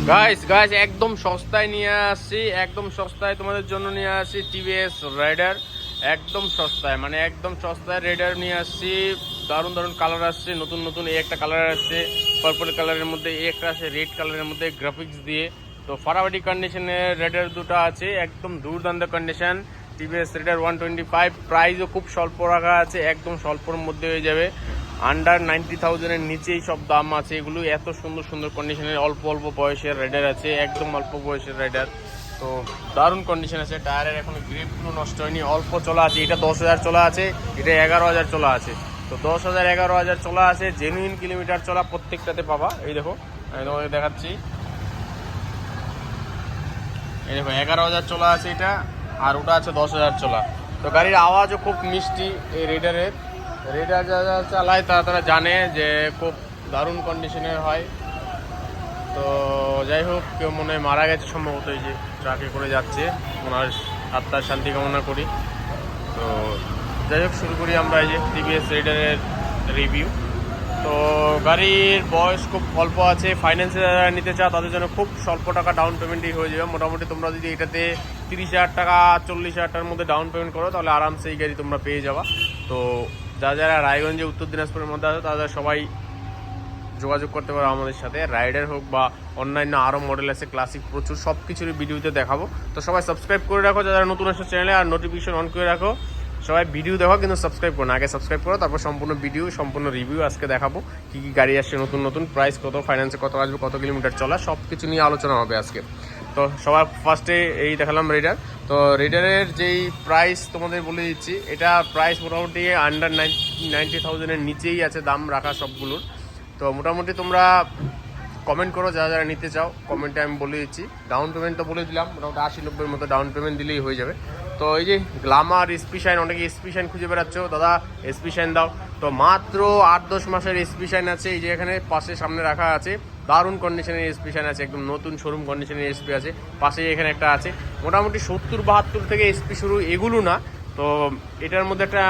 Guys একদম সস্তায় নিয়ে আসছি, একদম সস্তায় তোমাদের জন্য নিয়ে আসছি টিভিএস রাইডার। একদম সস্তায়, মানে একদম সস্তায় রাইডার নিয়ে আসছি। দারুণ দারুণ কালার আসছে, নতুন নতুন এই একটা কালার আসছে পার্পল কালারের মধ্যে, এই একটা আছে রেড কালারের মধ্যে গ্রাফিক্স দিয়ে। তো ফাটাফাটি কন্ডিশনের রাইডার দুটো আছে, একদম দুর্দান্ত কন্ডিশন। টিভিএস রাইডার 125, প্রাইসও খুব স্বল্প রাখা আছে, একদম স্বল্পর মধ্যে হয়ে যাবে। আন্ডার 90,000-এর নিচেই সব দাম আছে এগুলো। এত সুন্দর সুন্দর কন্ডিশনের অল্প অল্প বয়সের রাইডার আছে, একদম অল্প বয়সের রাইডার। তো দারুণ কন্ডিশন আছে, টায়ারের এখনো গ্রিপগুলো নষ্ট হয়নি, অল্প চলা আছে। এটা 10,000 চলা আছে, এটা 11,000 চলা আছে। তো 10,000 11,000 চলা আছে, জেনুইন কিলোমিটার চলা প্রত্যেকটাতে পাবা। এই দেখো আমি তোমাকে দেখাচ্ছি, এই দেখো 11,000 চলা আছে এটা, আর ওটা আছে 10,000 চলা। তো গাড়ির আওয়াজও খুব মিষ্টি এই রেডারের। রেডার যারা চালায় তারা জানে যে খুব দারুণ কন্ডিশনের হয়। তো যাই হোক, কেউ মনে হয় মারা গেছে সম্ভবত, এই যে ট্রাকে করে যাচ্ছে, ওনার আত্মার শান্তি কামনা করি। তো যাই হোক, শুরু করি আমরা এই যে টিভিএস রেডারের রিভিউ। তো গাড়ির বয়স খুব অল্প আছে, ফাইন্যান্সে যারা নিতে চাও তাদের জন্য খুব স্বল্প টাকা ডাউন পেমেন্টই হয়ে যাবে। মোটামুটি তোমরা যদি এটাতে 30,000 টাকা 40,000 টাকার মধ্যে ডাউন পেমেন্ট করো তাহলে আরামসে এই গাড়ি তোমরা পেয়ে যাবা। তো যারা রায়গঞ্জে উত্তর দিনাজপুরের মধ্যে আছে তাদের সবাই যোগাযোগ করতে পারো আমাদের সাথে। রাইডার হোক বা অন্যান্য আরও মডেল আছে, ক্লাসিক প্রচুর, সব কিছুরই ভিডিওতে দেখাবো। তো সবাই সাবস্ক্রাইব করে রাখো যারা নতুন আসছে চ্যানেলে, আর নোটিফিকেশন অন করে রাখো। সবাই ভিডিও দেখো কিন্তু সাবস্ক্রাইব করো না, আগে সাবস্ক্রাইব করো, তারপর সম্পূর্ণ ভিডিও সম্পূর্ণ রিভিউ আজকে দেখাবো। কী কী গাড়ি আসছে নতুন নতুন, প্রাইস কত, ফাইন্যান্সে কত আসবে, কত কিলোমিটার চলা, সব কিছু নিয়ে আলোচনা হবে আজকে। তো সবার ফার্স্টে এই দেখালাম রেডার। তো রেডারের যেই প্রাইস তোমাদের বলে দিচ্ছি, এটা প্রাইস মোটামুটি আন্ডার 90,000-এর নিচেই আছে দাম রাখা সবগুলোর। তো মোটামুটি তোমরা কমেন্ট করো যারা যারা নিতে চাও, কমেন্টে আমি বলে দিচ্ছি। ডাউন পেমেন্ট তো বলে দিলাম, মোটামুটি 80-90-এর মতো ডাউন পেমেন্ট দিলেই হয়ে যাবে। তো এই যে গ্লামার এসপি শাইন, অনেকে এসপি শাইন খুঁজে বেড়াচ্ছ, দাদা এসপি শাইন দাও। তো মাত্র 8-10 মাসের এসপি শাইন আছে, এই যে এখানে পাশে সামনে রাখা আছে, দারুণ কন্ডিশনের এসপি শাইন আছে, একদম নতুন শোরুম কন্ডিশনের এসপি আছে। পাশে এখানে একটা আছে, মোটামুটি 70-72 থেকে এসপি শুরু, এগুলো না। তো এটার মধ্যে একটা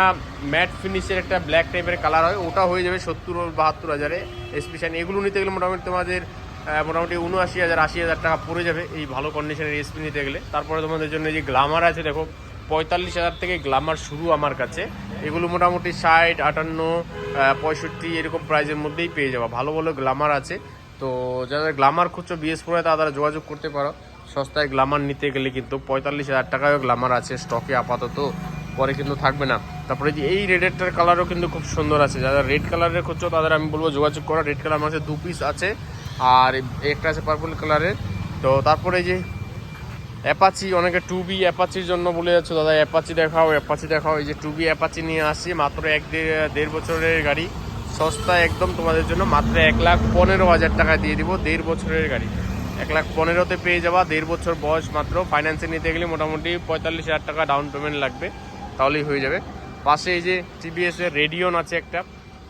ম্যাট ফিনিশের একটা ব্ল্যাক টাইপের কালার হয়, ওটা হয়ে যাবে 70-72 হাজারে এসপি শাইন। এগুলো নিতে গেলে মোটামুটি তোমাদের মোটামুটি 79,000 80,000 টাকা পড়ে যাবে এই ভালো কন্ডিশনের এসপি নিতে গেলে। তারপরে তোমাদের জন্য যে গ্লামার আছে, দেখো 45,000 থেকে গ্লামার শুরু আমার কাছে। এগুলো মোটামুটি 60, 58, 65 এরকম প্রাইজের মধ্যেই পেয়ে যাবে, ভালো ভালো গ্লামার আছে। তো যারা গ্লামার খুঁজছো বিএস4 তারা যোগাযোগ করতে পারো। সস্তায় গ্লামার নিতে গেলে কিন্তু 45,000 টাকায় গ্লামার আছে স্টকে আপাতত, পরে কিন্তু থাকবে না। তারপরে যে এই রেডেরটার কালারও কিন্তু খুব সুন্দর আছে, যারা রেড কালারের খুঁজছো তাদের আমি বলবো যোগাযোগ করো। রেড কালার মাসে 2 পিস আছে, আর একটা আছে পার্পল কালারের। তো তারপরে যে অ্যাপাচি, অনেকে 2B অ্যাপাচির জন্য বলে যাচ্ছে দাদা অ্যাপাচি দেখাও, অ্যাপাচি দেখাও। এই যে 2B অ্যাপাচি নিয়ে আসছি, মাত্র 1-1.5 বছরের গাড়ি, সস্তা একদম তোমাদের জন্য, মাত্র 1,15,000 টাকা দিয়ে দিব। 1.5 বছরের গাড়ি 1,15,000-তে পেয়ে যাবা, 1.5 বছর বয়স মাত্র। ফাইন্যান্সে নিতে গেলে মোটামুটি 45,000 টাকা ডাউন পেমেন্ট লাগবে, তাহলেই হয়ে যাবে। পাশে এই যে টিভিএসের রেডিয়ন আছে একটা।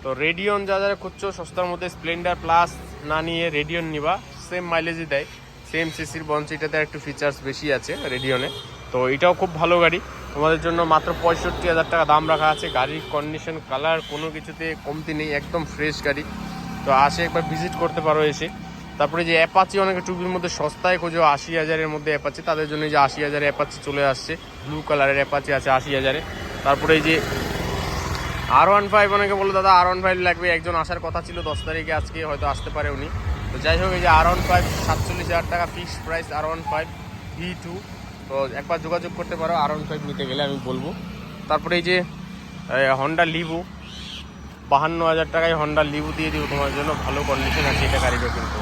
তো রেডিয়ন যারা খুঁজছো সস্তার মধ্যে, স্প্লেন্ডার প্লাস না নিয়ে রেডিয়ন নিবা, সেম মাইলেজই দেয়, সেম সিসির বঞ্চ, এটাতে একটু ফিচার্স বেশি আছে রেডিয়নে। তো এটাও খুব ভালো গাড়ি তোমাদের জন্য, মাত্র 65,000 টাকা দাম রাখা আছে। গাড়ির কন্ডিশন, কালার কোনো কিছুতে কমতি নেই, একদম ফ্রেশ গাড়ি। তো আসে একবার ভিজিট করতে পারো এসে। তারপরে যে অ্যাপাচি, অনেকে টুবির মধ্যে সস্তায় খোঁজো, 80,000-এর মধ্যে অ্যাপাচি, তাদের জন্য যে 80,000 অ্যাপাচি চলে আসছে, ব্লু কালারের অ্যাপাচি আছে 80,000-এ। তারপরে এই যে R15, অনেকে বলো দাদা R15 লাগবে, একজন আসার কথা ছিল 10 তারিখে, আজকে হয়তো আসতে পারে উনি। তো যাই হোক, এই যে R15 47,000 টাকা ফিক্সড প্রাইস, R15 V2। তো একবার যোগাযোগ করতে পারো R15 নিতে গেলে, আমি বলবো। তারপরে এই যে হন্ডা লিভু, 52,000 টাকায় হন্ডা লিভু দিয়ে দিব তোমার জন্য, ভালো কন্ডিশন আছে এটা গাড়িরও কিন্তু।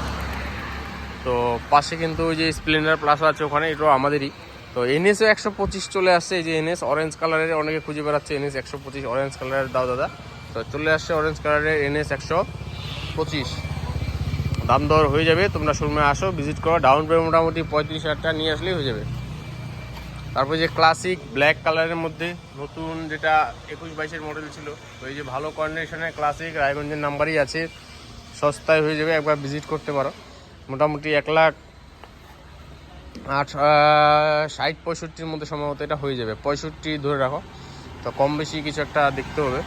তো পাশে কিন্তু ওই যে স্প্লেন্ডার প্লাস আছে ওখানে, এটাও আমাদেরই। তো NS 125 চলে আসছে, এই যে NS অরেঞ্জ কালারের, অনেকে খুঁজে বেড়াচ্ছে NS 125 অরেঞ্জ কালারের, দাও দাদা। তো চলে আসছে অরেঞ্জ কালারের NS 125, দাম দর হয়ে যাবে, তোমরা শোরুমে আসো, ভিজিট করো। ডাউন পেমেন্ট মোটামুটি 35,000 টাকা নিয়ে আসলেই হয়ে যাবে। তারপরে যে ক্লাসিক ব্ল্যাক কালারের মধ্যে নতুন, যেটা 21-22-এর মডেল ছিল, তো এই যে ভালো কন্ডিশনের ক্লাসিক, রায়গঞ্জের নাম্বারই আছে, সস্তায় হয়ে যাবে, একবার ভিজিট করতে পারো। মোটামুটি 1,60-65-র মধ্যে সম্ভবত এটা হয়ে যাবে, 65 ধরে রাখো। তো কম বেশি কিছু একটা দেখতে হবে,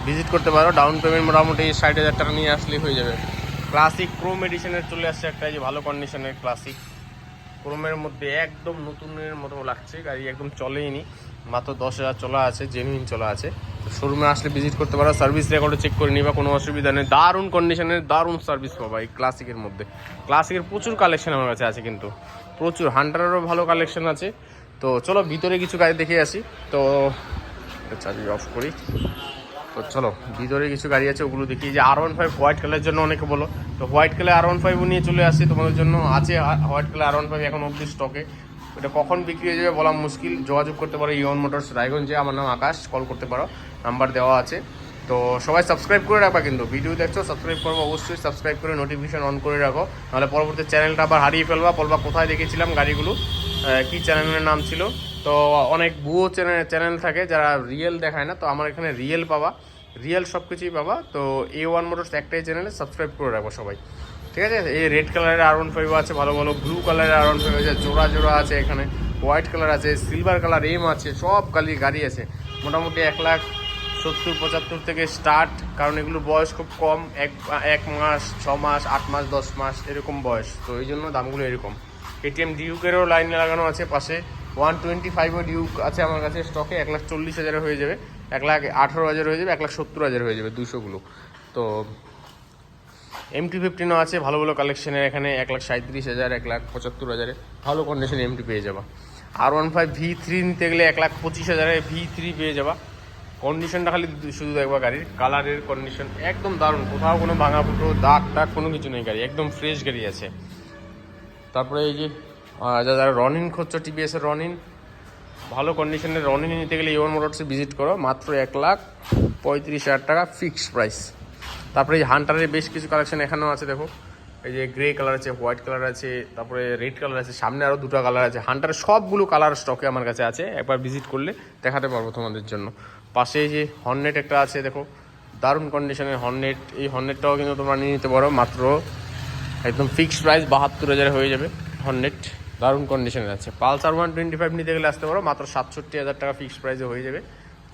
ভিজিট করতে পারো। ডাউন পেমেন্ট মোটামুটি 60,000 টাকা নিয়ে আসলেই হয়ে যাবে। ক্লাসিক ক্রোম এডিশনের চলে আসছে একটা, এই যে ভালো কন্ডিশনের ক্লাসিক ক্রোমের মধ্যে একদম নতুনের মতো লাগছে। গাড়ি একদম চলেইনি, মাত্র 10,000 চলা আছে, জেনুইন চলা আছে। তো শোরুমে আসলে ভিজিট করতে পারো, সার্ভিস রেকর্ডও চেক করে নিবা, কোনো অসুবিধা নেই। দারুণ কন্ডিশনের দারুণ সার্ভিস পাবা এই ক্লাসিকের মধ্যে। ক্লাসিকের প্রচুর কালেকশন আমার কাছে আছে, কিন্তু প্রচুর। হান্টারেরও ভালো কালেকশন আছে। তো চলো ভিতরে কিছু গাড়ি দেখে আসি। তো চাবি অফ করি। তো চলো ভিতরে কিছু গাড়ি আছে, ওগুলো দেখি। যে R15 হোয়াইট কালারের জন্য অনেকে বলো, তো হোয়াইট কালার R15 নিয়ে চলে আসছি তোমাদের জন্য। আছে হোয়াইট কালার R15 এখন অবধি স্টকে। এটা কখন বিক্রি হয়ে যাবে বলা মুশকিল। যোগাযোগ করতে পারো ইয়ন মোটরস রায়গঞ্জে, আমার নাম আকাশ, কল করতে পারো, নাম্বার দেওয়া আছে। তো সবাই সাবস্ক্রাইব করে রাখবা, কিন্তু ভিডিও দেখছো সাবস্ক্রাইব করবো অবশ্যই, সাবস্ক্রাইব করে নোটিফিকেশন অন করে রাখো, নাহলে পরবর্তী চ্যানেলটা আবার হারিয়ে ফেলবা, বলবা কোথায় দেখেছিলাম গাড়িগুলো, কী চ্যানেলের নাম ছিল। তো অনেক ভুয়ো চ্যানেল থাকে যারা রিয়েল দেখায় না, তো আমার এখানে রিয়েল পাবা, রিয়েল সব কিছুই পাবা। তো A1 মোটরস একটাই চ্যানেলে সাবস্ক্রাইব করে রাখবো সবাই, ঠিক আছে। এই রেড কালারের R15 আছে ভালো ভালো, ব্লু কালারের R15 আছে, জোড়া জোড়া আছে এখানে, হোয়াইট কালার আছে, সিলভার কালার এম আছে, সব গাড়ি আছে। মোটামুটি 1,70,75 থেকে স্টার্ট, কারণ এগুলোর বয়স খুব কম, 1 মাস 6 মাস 8 মাস 10 মাস এরকম বয়স, তো এই জন্য দামগুলো এরকম। KTM ডিউকেরও লাইনে লাগানো আছে পাশে, 125ও ডিউক আছে আমার কাছে স্টকে। 1,40,000 হয়ে যাবে, 1,18,000 হয়ে যাবে, 1,70,000 হয়ে যাবে 200গুলো। তো MT-15ও আছে ভালো ভালো কালেকশনের এখানে, 1,37,000 1,75,000 ভালো কন্ডিশনে MT পেয়ে যাবা। R15 V3 নিতে গেলে 1,25,000 V3 পেয়ে যাবা। কন্ডিশনটা খালি শুধু দেখবা, গাড়ির কালারের কন্ডিশন একদম দারুণ, কোথাও কোনো ভাঙা ফুটো দাগ টাগ কোনো কিছু নেই, গাড়ি একদম ফ্রেশ গাড়ি আছে। তারপরে এই যে যারা রনিন খুঁজছো, TVS-এর রনিন, ভালো কন্ডিশনের রনিন নিতে গেলে A1 মোটরসে ভিজিট করো, মাত্র 1,35,000 টাকা ফিক্সড প্রাইস। তারপরে এই হান্টারের বেশ কিছু কালেকশন এখানেও আছে, দেখো এই যে গ্রে কালার আছে, হোয়াইট কালার আছে, তারপরে রেড কালার আছে, সামনে আরও 2টা কালার আছে। হান্টারের সবগুলো কালার স্টকে আমার কাছে আছে, একবার ভিজিট করলে দেখাতে পারবো তোমাদের জন্য। পাশে এই যে হর্নেট একটা আছে, দেখো দারুণ কন্ডিশনের হর্নেট, এই হর্নেটটাও কিন্তু তোমরা নিয়ে নিতে পারো, মাত্র একদম ফিক্সড প্রাইস 72,000 হয়ে যাবে হর্নেট, দারুণ কন্ডিশনের আছে। পালসার 125 নিতে গেলে আসতে পারো, মাত্র 67,000 টাকা ফিক্সড প্রাইসে হয়ে যাবে।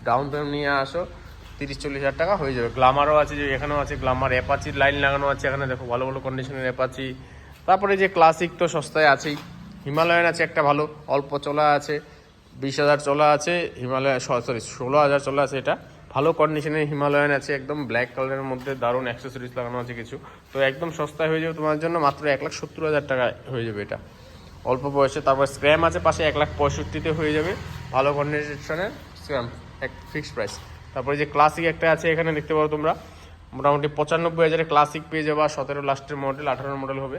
ডাউন পেমেন্ট নিয়ে আসো, 30-40,000 টাকা হয়ে যাবে। গ্লামারও আছে, যে এখানেও আছে গ্লামার, অ্যাপাচির লাইন লাগানো আছে এখানে, দেখো ভালো ভালো কন্ডিশনের অ্যাপাচি। তারপরে যে ক্লাসিক তো সস্তায় আছেই, হিমালয়ান আছে একটা ভালো, অল্প চলা আছে, 20,000 চলা আছে হিমালয়, সরি 16,000 চলা আছে। এটা ভালো কন্ডিশনের হিমালয়ান আছে, একদম ব্ল্যাক কালারের মধ্যে দারুণ অ্যাক্সেসরিজ লাগানো আছে কিছু, তো একদম সস্তায় হয়ে যাবে তোমার জন্য, মাত্র 1,70,000 টাকা হয়ে যাবে এটা অল্প বয়সে। তারপর স্ক্র্যাম আছে পাশে, 1,65,000-তে হয়ে যাবে ভালো কন্ডিশনের স্ক্র্যাম, এক ফিক্সড প্রাইস। তারপরে যে ক্লাসিক একটা আছে এখানে দেখতে পারো তোমরা, মোটামুটি 95,000 ক্লাসিক পেয়ে যাবা, 17 লাস্টের মডেল, 18 মডেল হবে।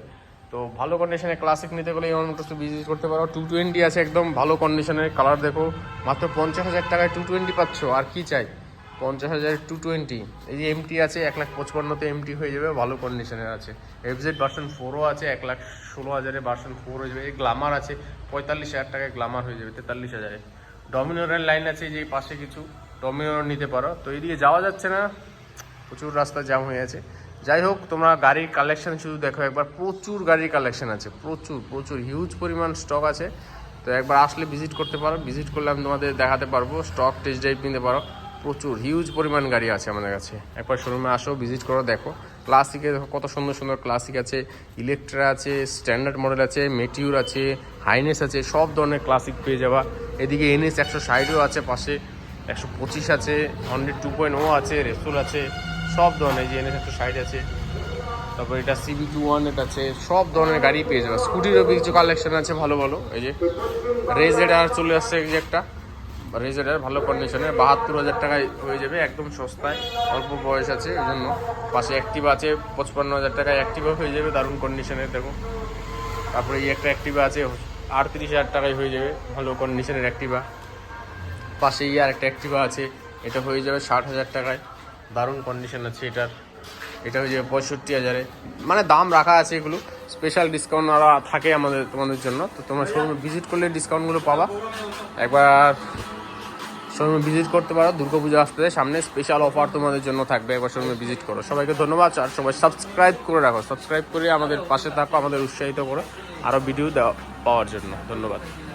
তো ভালো কন্ডিশনে ক্লাসিক নিতে গেলে A1 মোটরসে ভিজিট করতে পারো। 220 আছে একদম ভালো কন্ডিশনের, কালার দেখো, মাত্র 50,000 টাকায় 220 পাচ্ছ, আর কি চাই। 50,000 220। এই যে MT আছে 1,55,000-তে MT হয়ে যাবে, ভালো কন্ডিশনের আছে। FZ ভার্সন 4ও আছে, 1,16,000-এ ভার্সন 4 হয়ে যাবে। এই গ্লামার আছে 45,000 টাকায়, গ্লামার হয়ে যাবে 43,000-এ। ডমিনোরের লাইন আছে যে পাশে কিছু, ডমিনোর নিতে পারো। তো এদিকে যাওয়া যাচ্ছে না, প্রচুর রাস্তা জ্যাম হয়ে আছে। যাই হোক, তোমরা গাড়ির কালেকশন শুধু দেখো একবার, প্রচুর গাড়ির কালেকশন আছে, প্রচুর প্রচুর হিউজ পরিমাণ স্টক আছে। তো একবার আসলে ভিজিট করতে পারো, ভিজিট করলে আমি তোমাদের দেখাতে পারবো, স্টক টেস্ট ড্রাইভ নিতে পারো, প্রচুর হিউজ পরিমাণ গাড়ি আছে আমাদের কাছে। একবার শোরুমে আসো, ভিজিট করো, দেখো। ক্লাসিকে দেখো কত সুন্দর সুন্দর ক্লাসিক আছে, ইলেকট্রা আছে, স্ট্যান্ডার্ড মডেল আছে, মেটিউর আছে, হাইনেস আছে, সব ধরনের ক্লাসিক পেয়ে যাবা। এদিকে NS 160ও আছে পাশে, 125 আছে, হন্ড্রেড 2.0 আছে, রেসুল আছে, সব ধরনের, যে NS 160 আছে। তারপর এটা CB200 আছে, সব ধরনের গাড়ি পেয়ে যাবে। স্কুটিরও কিছু কালেকশন আছে ভালো ভালো, এই যে রেজেডার চলে আসছে, এই যে একটা রেজেডার ভালো কন্ডিশনে, 72,000 টাকায় হয়ে যাবে, একদম সস্তায়, অল্প বয়স আছে এই জন্য। পাশে অ্যাক্টিভা আছে 55,000 টাকায়, অ্যাক্টিভা হয়ে যাবে দারুণ কন্ডিশনের, দেখো। তারপরে এই একটা অ্যাক্টিভা আছে 38,000 টাকায় হয়ে যাবে, ভালো কন্ডিশনের অ্যাক্টিভা। পাশে আর একটা অ্যাক্টিভা আছে, এটা হয়ে যাবে 60,000 টাকায়, দারুণ কন্ডিশন আছে এটার। এটা হয়ে যাবে 65,000-এ, মানে দাম রাখা আছে, এগুলো স্পেশাল ডিসকাউন্ট আরও থাকে তোমাদের জন্য। তো তোমরা শোরুমে ভিজিট করলে ডিসকাউন্টগুলো পাবা। একবার শোরুমে ভিজিট করতে পারো, দুর্গাপূজা আসতে সামনে, স্পেশাল অফার তোমাদের জন্য থাকবে, একবার শোরুমে ভিজিট করো। সবাইকে ধন্যবাদ, আর সবাই সাবস্ক্রাইব করে রাখো, সাবস্ক্রাইব করে আমাদের পাশে থাকো, আমাদের উৎসাহিত করো আরও ভিডিও পাওয়ার জন্য। ধন্যবাদ।